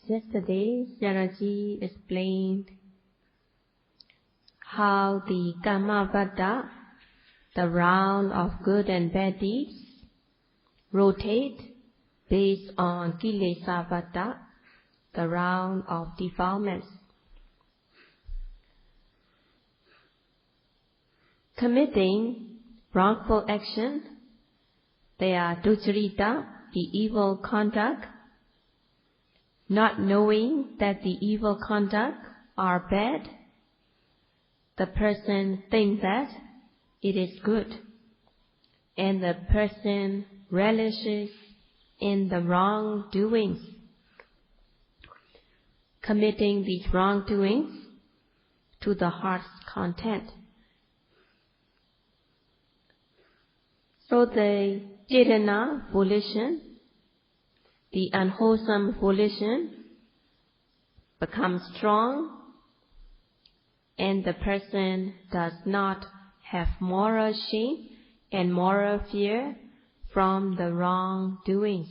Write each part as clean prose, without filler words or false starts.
Yesterday, Sayadaw explained how the Kamavada, the round of good and bad deeds, rotate based on Kilesavada, the round of defilements. Committing wrongful action, they are ducharita, the evil conduct. Not knowing that the evil conduct are bad, the person thinks that it is good, and the person relishes in the wrongdoings. Committing these wrongdoings to the heart's content. So the Cetana volition, the unwholesome volition, becomes strong, and the person does not have moral shame and moral fear from the wrongdoings.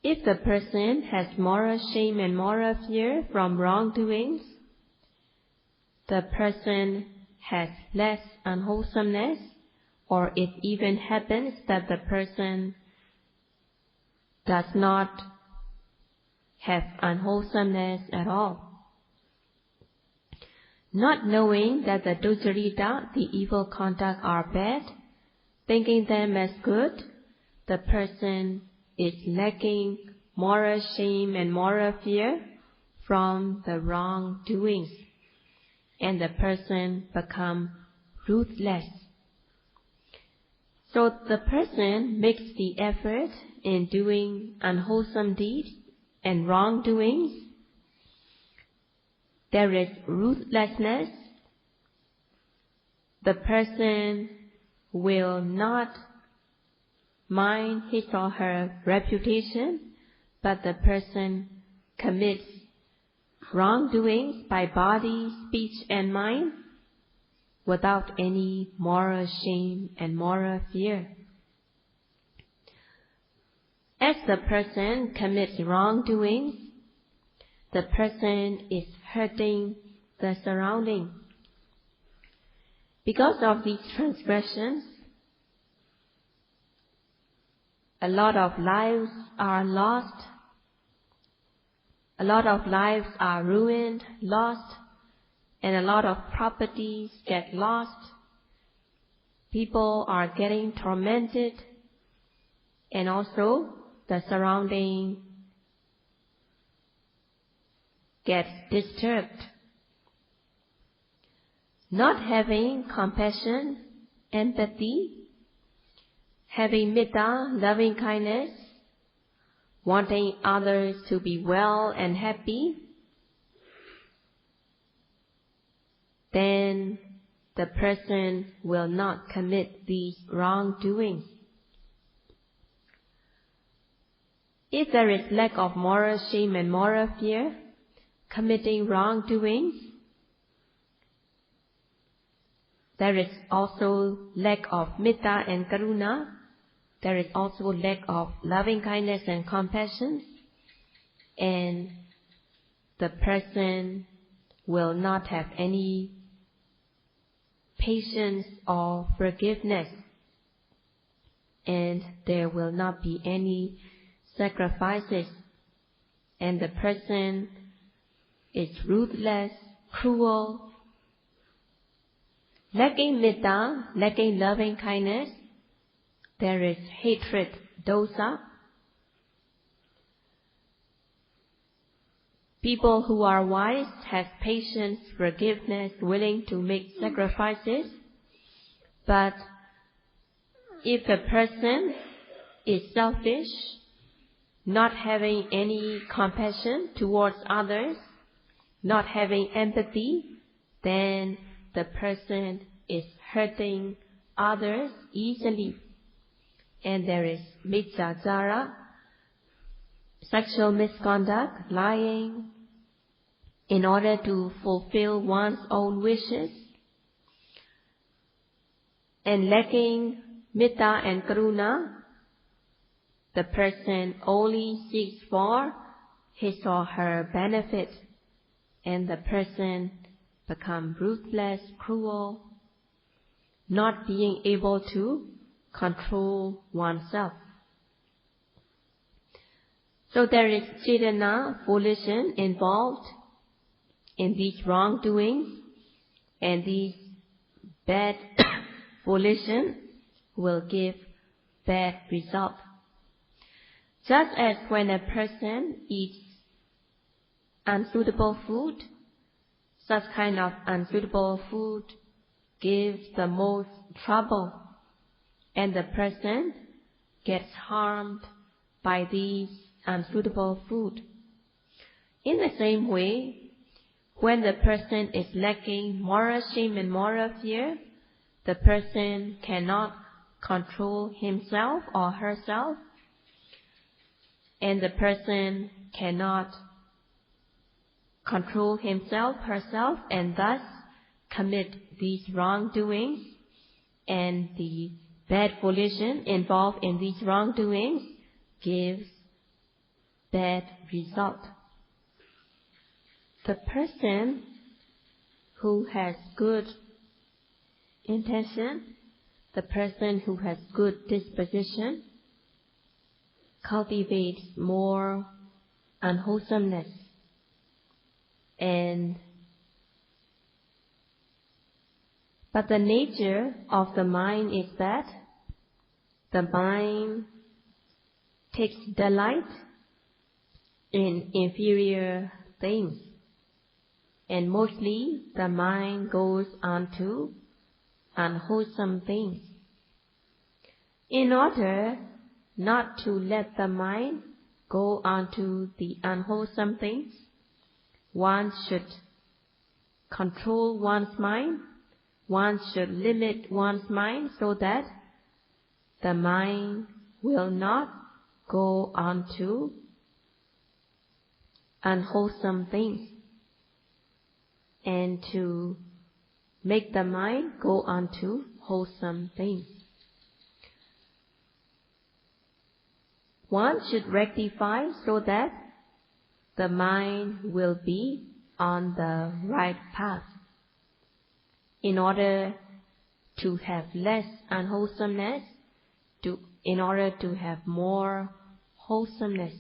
If the person has moral shame and moral fear from wrongdoings, the person has less unwholesomeness, or it even happens that the person does not have unwholesomeness at all. Not knowing that the ducharita, the evil conduct, are bad, thinking them as good, the person is lacking moral shame and moral fear from the wrongdoings, and the person becomes ruthless. So the person makes the effort in doing unwholesome deeds and wrongdoings. There is ruthlessness. The person will not mind his or her reputation, but the person commits wrongdoings by body, speech, and mind without any moral shame and moral fear. As the person commits wrongdoings, the person is hurting the surrounding. Because of these transgressions, a lot of lives are lost, a lot of lives are ruined, lost, and a lot of properties get lost. People are getting tormented, and also the surrounding gets disturbed. Not having compassion, empathy, having metta, loving kindness, wanting others to be well and happy, then the person will not commit these wrongdoings. If there is lack of moral shame and moral fear, committing wrongdoings, there is also lack of metta and karuna. There is also lack of loving kindness and compassion, and the person will not have any patience or forgiveness, and there will not be any sacrifices, and the person is ruthless, cruel, lacking metta, lacking loving kindness. There is hatred, dosa. People who are wise have patience, forgiveness, willing to make sacrifices. But if a person is selfish, not having any compassion towards others, not having empathy, then the person is hurting others easily. And there is micchācara, sexual misconduct, lying, in order to fulfill one's own wishes. And lacking metta and karuna, the person only seeks for his or her benefit, and the person becomes ruthless, cruel, not being able to control oneself. So there is cetana, volition, involved in these wrongdoings, and these bad volition will give bad result. Just as when a person eats unsuitable food, such kind of unsuitable food gives the most trouble, and the person gets harmed by these unsuitable food. In the same way, when the person is lacking moral shame and moral fear, the person cannot control himself or herself, and the person cannot control himself, herself, and thus commit these wrongdoings, and the bad volition involved in these wrongdoings gives bad result. The person who has good intention, the person who has good disposition, cultivates more unwholesomeness, but the nature of the mind is that the mind takes delight in inferior things, and mostly the mind goes on to unwholesome things. In order not to let the mind go on to the unwholesome things, one should control one's mind, one should limit one's mind so that the mind will not go on to unwholesome things, and to make the mind go on to wholesome things. One should rectify so that the mind will be on the right path. In order to have less unwholesomeness, in order to have more wholesomeness.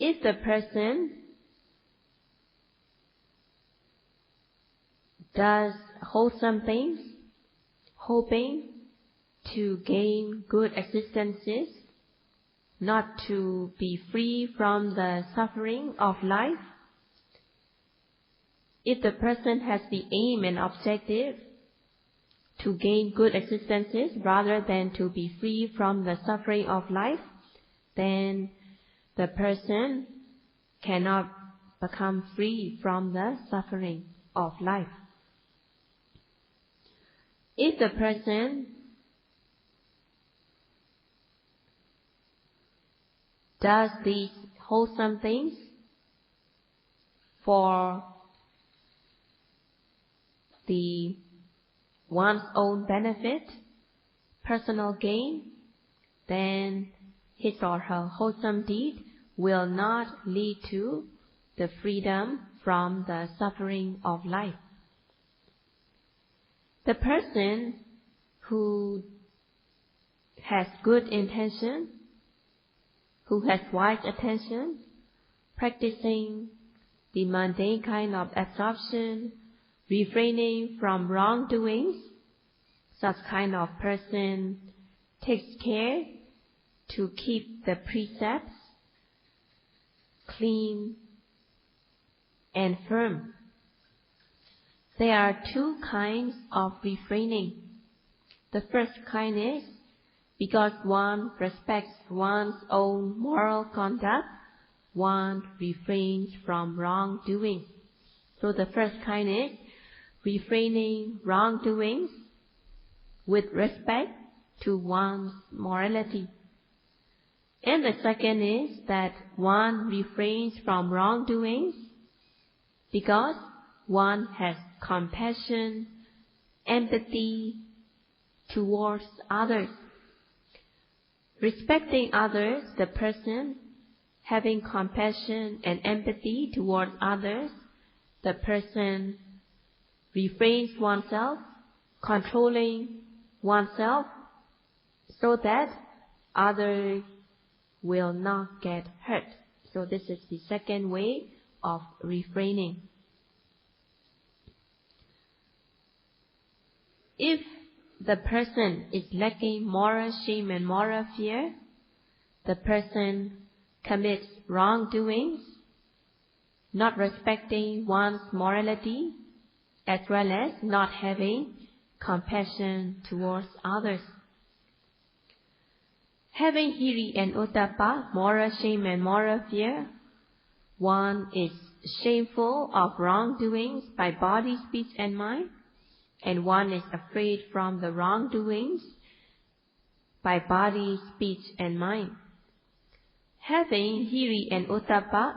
If the person does wholesome things, hoping to gain good existences, not to be free from the suffering of life, if the person has the aim and objective to gain good existences rather than to be free from the suffering of life, then the person cannot become free from the suffering of life. If the person does these wholesome things for one's own benefit, personal gain, then his or her wholesome deed will not lead to the freedom from the suffering of life. The person who has good intention, who has wise attention, practicing the mundane kind of absorption, refraining from wrongdoings, such kind of person takes care to keep the precepts clean and firm. There are two kinds of refraining. The first kind is because one respects one's own moral conduct, one refrains from wrongdoing. So the first kind is refraining wrongdoings with respect to one's morality. And the second is that one refrains from wrongdoings because one has compassion, empathy, towards others. Respecting others, the person having compassion and empathy towards others, the person refrains oneself, controlling oneself so that others will not get hurt. So this is the second way of refraining. If the person is lacking moral shame and moral fear, the person commits wrongdoings, not respecting one's morality, as well as not having compassion towards others. Having hiri and uttappa, moral shame and moral fear, one is shameful of wrongdoings by body, speech and mind, and one is afraid from the wrongdoings by body, speech and mind. Having hiri and uttappa,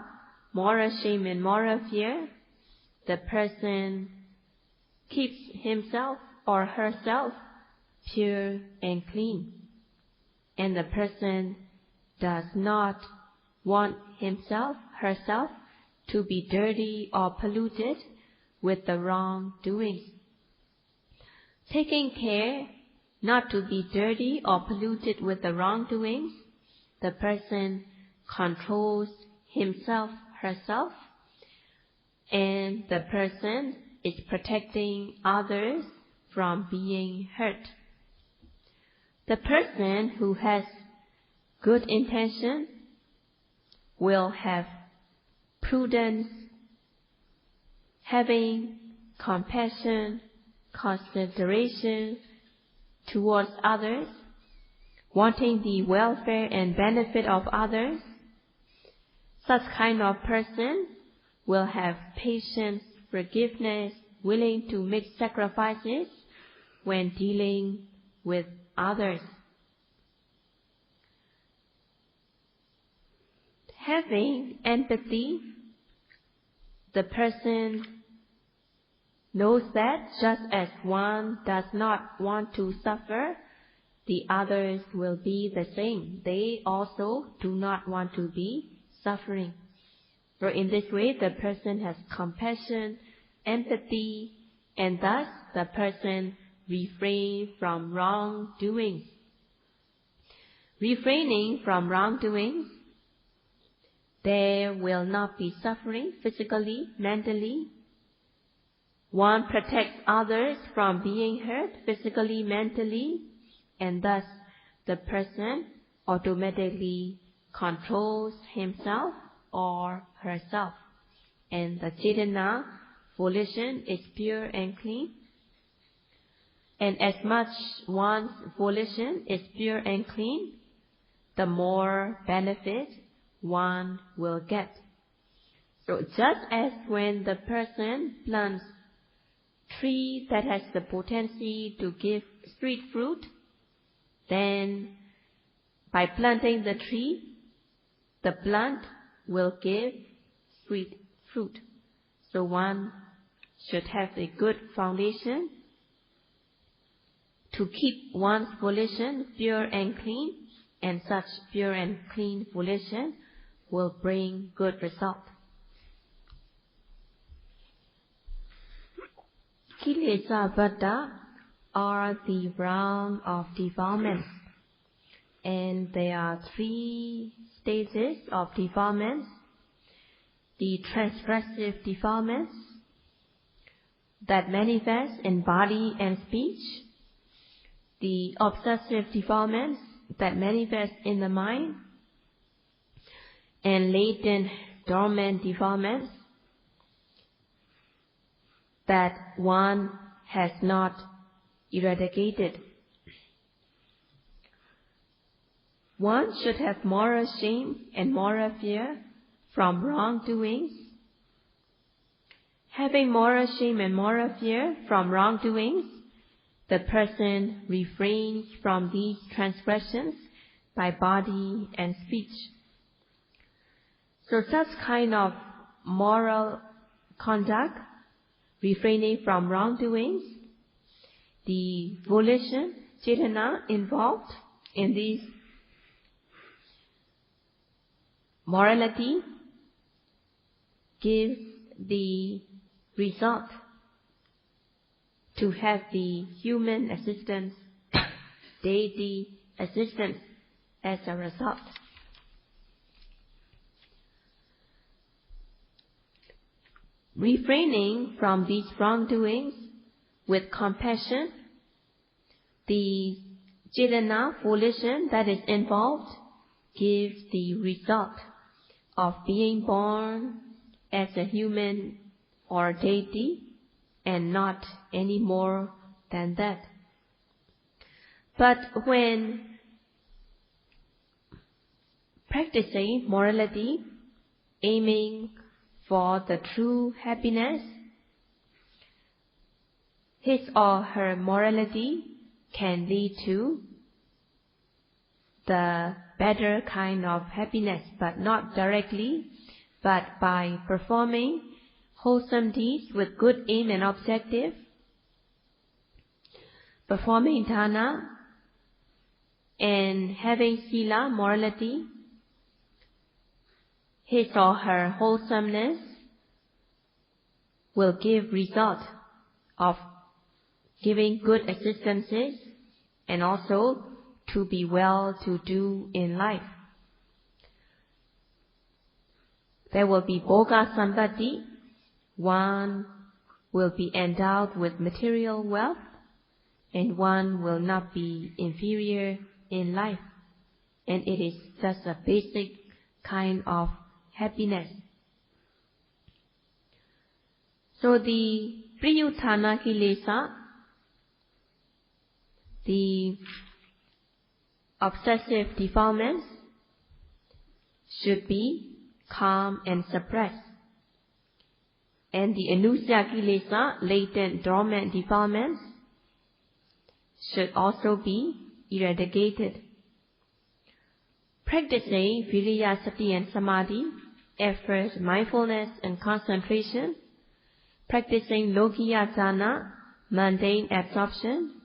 moral shame and moral fear, the person keeps himself or herself pure and clean, and the person does not want himself, herself to be dirty or polluted with the wrongdoings. Taking care not to be dirty or polluted with the wrongdoings, the person controls himself, herself, and the person is protecting others from being hurt. The person who has good intention will have prudence, having compassion, consideration towards others, wanting the welfare and benefit of others. Such kind of person will have patience, forgiveness, willing to make sacrifices when dealing with others. Having empathy, the person knows that just as one does not want to suffer, the others will be the same. They also do not want to be suffering. So in this way, the person has compassion, empathy, and thus the person refrains from wrongdoing. Refraining from wrongdoing, there will not be suffering physically, mentally. One protects others from being hurt physically, mentally, and thus the person automatically controls himself or herself. And the Cetana, volition, is pure and clean. And as much one's volition is pure and clean, the more benefit one will get. So just as when the person plants tree that has the potency to give sweet fruit, then by planting the tree, the plant will give sweet fruit. So one should have a good foundation to keep one's volition pure and clean, and such pure and clean volition will bring good result. Kilesa Vada are the realm of defilements, and there are 3 stages of defilements: the transgressive defilements that manifest in body and speech, the obsessive defilements that manifest in the mind, and latent dormant defilements that one has not eradicated. One should have moral shame and moral fear from wrongdoings. Having moral shame and moral fear from wrongdoings, the person refrains from these transgressions by body and speech. So such kind of moral conduct, refraining from wrongdoings, the volition Chetana involved in this morality gives the result to have the human assistance, deity assistance as a result. Refraining from these wrongdoings with compassion, the Chetana volition that is involved gives the result of being born as a human or deity and not any more than that. But when practicing morality, aiming for the true happiness, his or her morality can lead to the better kind of happiness, but not directly, but by performing wholesome deeds with good aim and objective, performing dana, and having sila, morality, his or her wholesomeness will give result of giving good existences and also to be well to do in life. There will be bhoga sambati. One will be endowed with material wealth and one will not be inferior in life. And it is just a basic kind of happiness. So the priyuthana kilesa, the obsessive defilements, should be calm and suppressed. And the anusya kilesa, latent dormant defilements, should also be eradicated. Practicing viriya, sati and samadhi, effort, mindfulness and concentration, practicing lokiya dana, mundane absorption,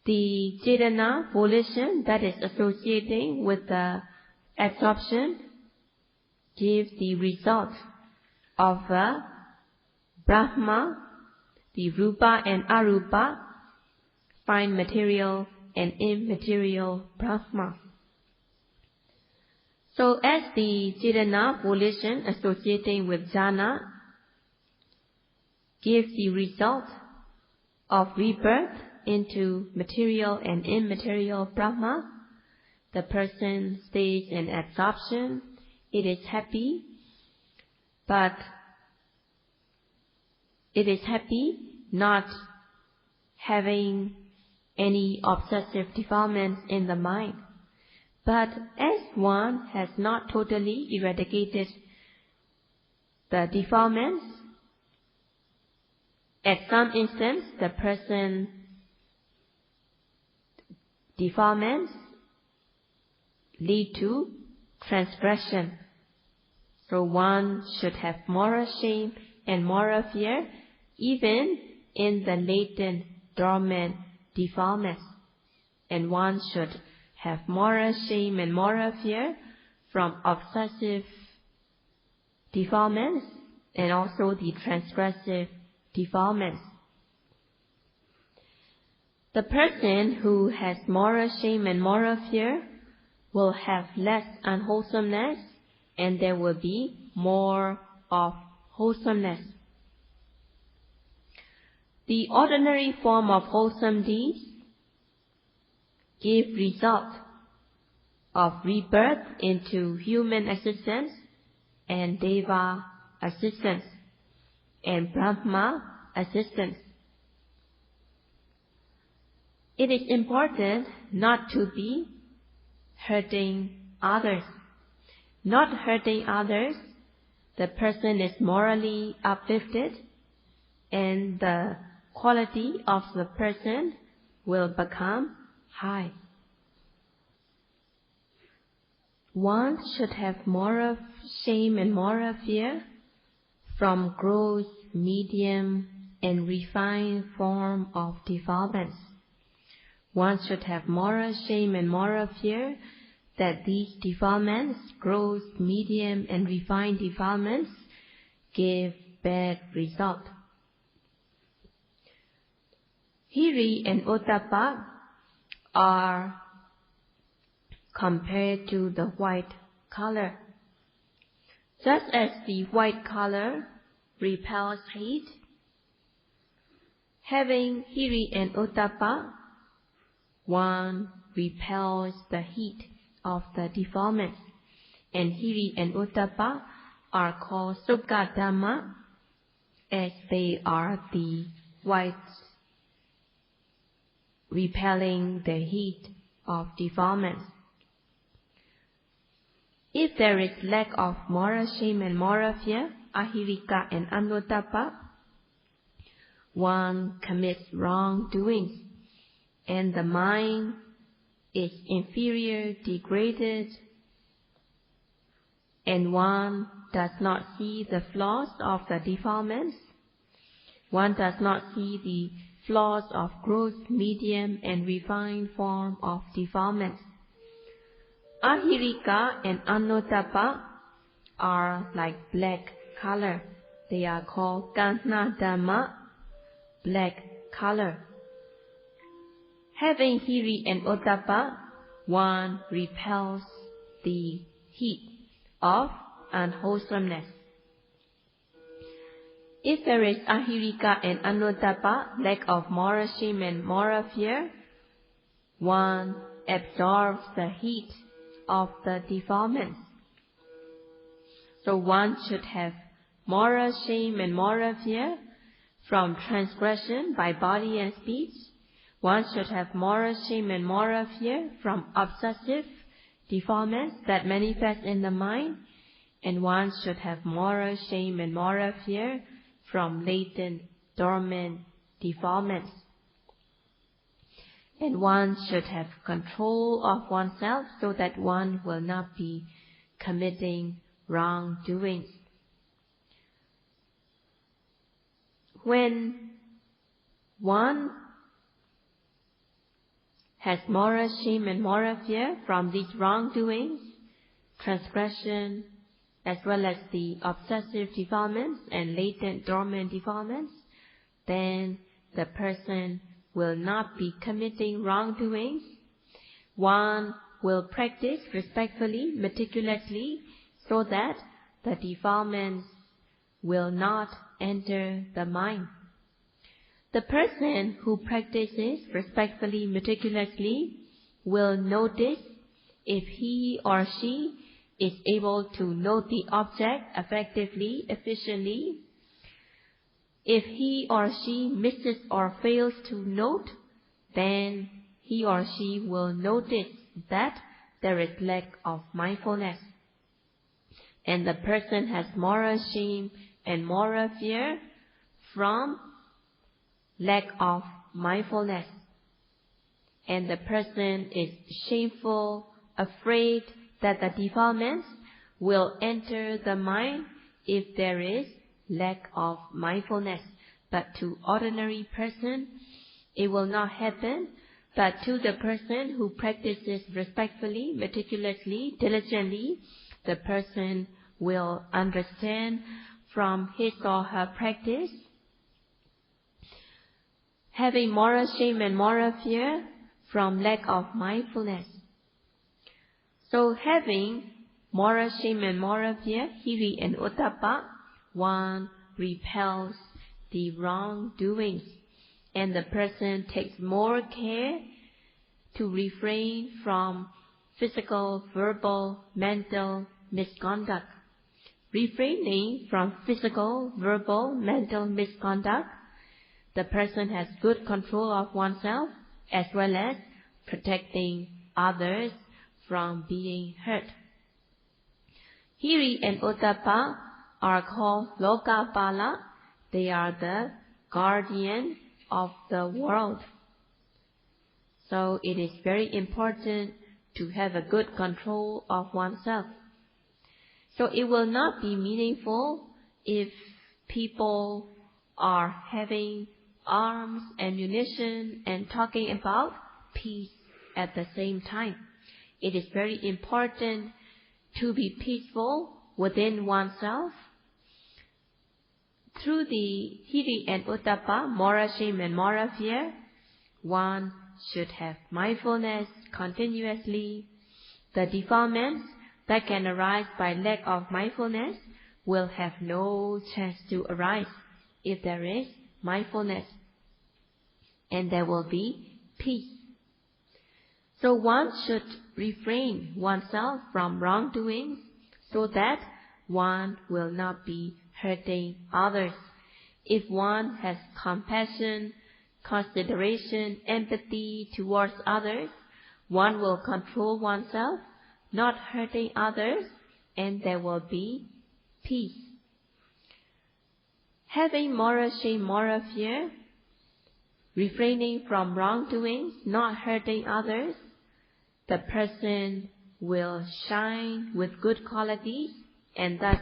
the chetana volition that is associating with the absorption gives the result of a Brahma, the rupa and arupa, fine material and immaterial Brahma. So as the chetana volition associating with jhana gives the result of rebirth into material and immaterial Brahma, the person stays in absorption, it is happy, but it is happy not having any obsessive defilements in the mind. But as one has not totally eradicated the defilements, at some instance the person defilements lead to transgression. So one should have moral shame and moral fear even in the latent dormant defilements. And one should have moral shame and moral fear from obsessive defilements and also the transgressive defilements. The person who has moral shame and moral fear will have less unwholesomeness and there will be more of wholesomeness. The ordinary form of wholesome deeds give result of rebirth into human existence and deva existence and Brahma existence. It is important not to be hurting others. Not hurting others, the person is morally uplifted and the quality of the person will become high. One should have moral shame and moral fear from gross, medium and refined form of defilements. One should have moral shame and moral fear that these defilements, gross, medium, and refined defilements, give bad result. Hiri and Ottappa are compared to the white color. Just as the white color repels heat, having Hiri and Ottappa, one repels the heat of the defilements, and Hiri and Ottappa are called Sukha Dhamma, as they are the white repelling the heat of defilements. If there is lack of moral shame and moral fear, ahirika and anuttappa, one commits wrongdoings, and the mind is inferior, degraded, and one does not see the flaws of the defilements. One does not see the flaws of gross, medium, and refined form of defilements. Ahirika and anuttappa are like black color. They are called Kanna Dhamma, black color. Having Hiri and Ottappa, one repels the heat of unwholesomeness. If there is ahirika and anuttappa, lack of moral shame and moral fear, one absorbs the heat of the defilements. So one should have moral shame and moral fear from transgression by body and speech. One should have moral shame and moral fear from obsessive defilements that manifest in the mind, and one should have moral shame and moral fear from latent, dormant defilements. And one should have control of oneself so that one will not be committing wrongdoings. When one has moral shame and moral fear from these wrongdoings, transgression, as well as the obsessive defilements and latent dormant defilements, then the person will not be committing wrongdoings. One will practice respectfully, meticulously, so that the defilements will not enter the mind. The person who practices respectfully, meticulously will notice if he or she is able to note the object effectively, efficiently. If he or she misses or fails to note, then he or she will notice that there is lack of mindfulness. And the person has moral shame and moral fear from lack of mindfulness. And the person is shameful, afraid that the defilements will enter the mind if there is lack of mindfulness. But to ordinary person, it will not happen. But to the person who practices respectfully, meticulously, diligently, the person will understand from his or her practice. Having moral shame and moral fear from lack of mindfulness. So having moral shame and moral fear, Hiri and Ottappa, one repels the wrongdoings, and the person takes more care to refrain from physical, verbal, mental misconduct. Refraining from physical, verbal, mental misconduct, the person has good control of oneself as well as protecting others from being hurt. Hiri and Ottappa are called Lokapala. They are the guardian of the world. So it is very important to have a good control of oneself. So it will not be meaningful if people are having arms, ammunition, and talking about peace at the same time. It is very important to be peaceful within oneself. Through the hiri and uttapa, moral shame and moral fear, one should have mindfulness continuously. The defilements that can arise by lack of mindfulness will have no chance to arise if there is mindfulness, and there will be peace. So one should refrain oneself from wrongdoing so that one will not be hurting others. If one has compassion, consideration, empathy towards others, one will control oneself, not hurting others, and there will be peace. Having moral shame, moral fear, refraining from wrongdoings, not hurting others, the person will shine with good qualities, and thus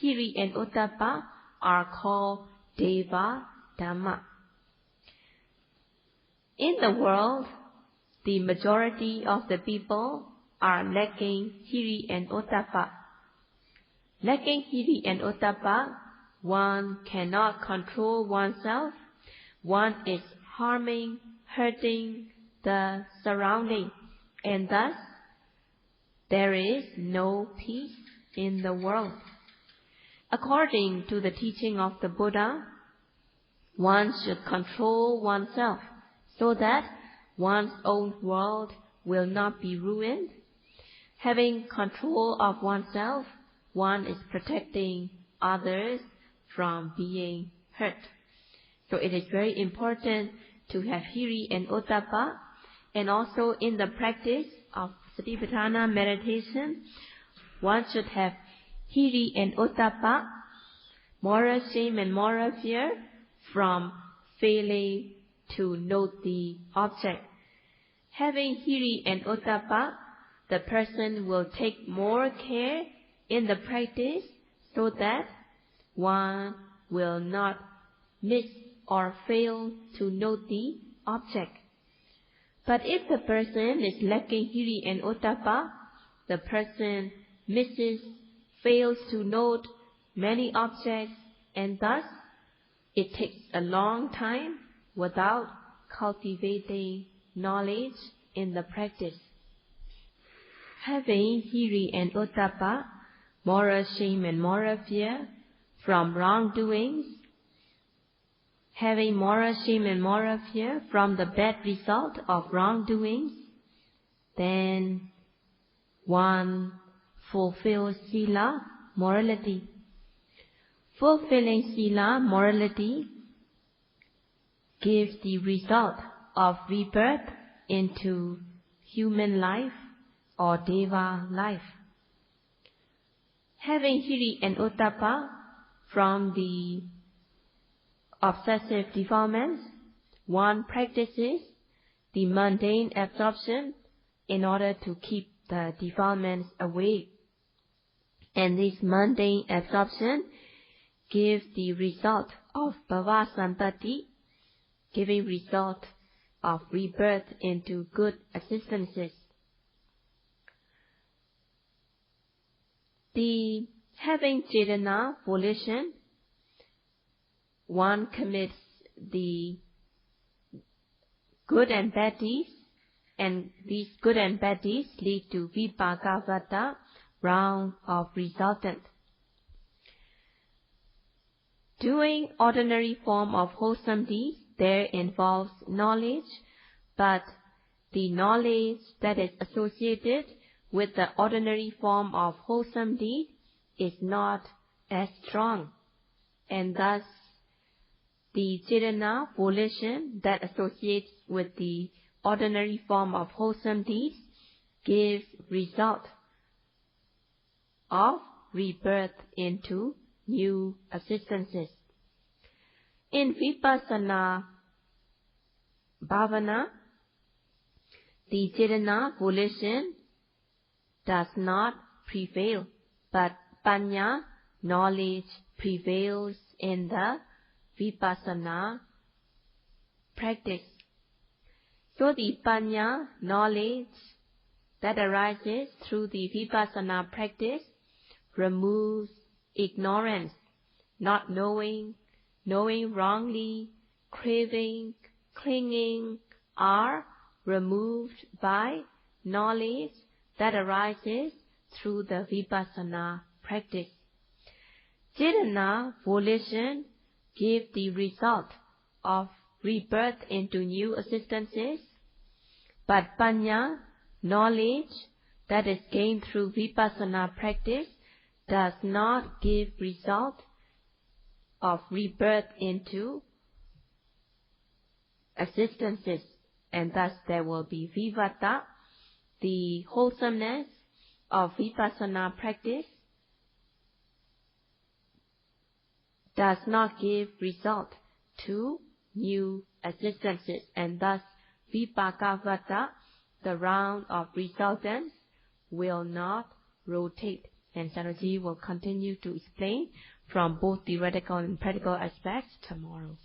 hiri and uttapa are called deva Dhamma. In the world, the majority of the people are lacking hiri and uttapa. Lacking hiri and uttapa, one cannot control oneself. One is harming, hurting the surrounding, and thus there is no peace in the world. According to the teaching of the Buddha, one should control oneself so that one's own world will not be ruined. Having control of oneself, one is protecting others from being hurt. So it is very important to have hiri and uttapa, and also in the practice of Satipatthana meditation, one should have hiri and uttapa, moral shame and moral fear, from failing to note the object. Having hiri and uttapa, the person will take more care in the practice so that one will not miss or fail to note the object. But if the person is lacking hiri and uttapa, the person misses, fails to note many objects, and thus it takes a long time without cultivating knowledge in the practice. Having hiri and uttapa, moral shame and moral fear from wrongdoings, having moral shame and moral fear from the bad result of wrongdoings, then one fulfills sila, morality. Fulfilling sila, morality, gives the result of rebirth into human life or deva life. Having hiri and uttapa from the obsessive defilements, one practices the mundane absorption in order to keep the defilements away. And this mundane absorption gives the result of bhava santati, giving result of rebirth into good existences. The having cetana, volition, one commits the good and bad deeds, and these good and bad deeds lead to vipaka, round of resultant. Doing ordinary form of wholesome deeds, there involves knowledge, but the knowledge that is associated with the ordinary form of wholesome deed is not as strong, and thus the cetana, volition, that associates with the ordinary form of wholesome deeds gives result of rebirth into new existences. In Vipassana bhavana, the cetana, volition, does not prevail, but panya, knowledge, prevails in the Vipassana practice. So the Paññā, knowledge that arises through the Vipassana practice, removes ignorance, not knowing, knowing wrongly, craving, clinging, are removed by knowledge that arises through the Vipassana practice. Cetana, volition, give the result of rebirth into new existences, but Paññā, knowledge that is gained through Vipassana practice, does not give result of rebirth into existences, and thus there will be vivata, the wholesomeness of Vipassana practice does not give result to new existences, and thus vipakavata, the round of resultants, will not rotate. And Sayadaw will continue to explain from both theoretical and practical aspects tomorrow.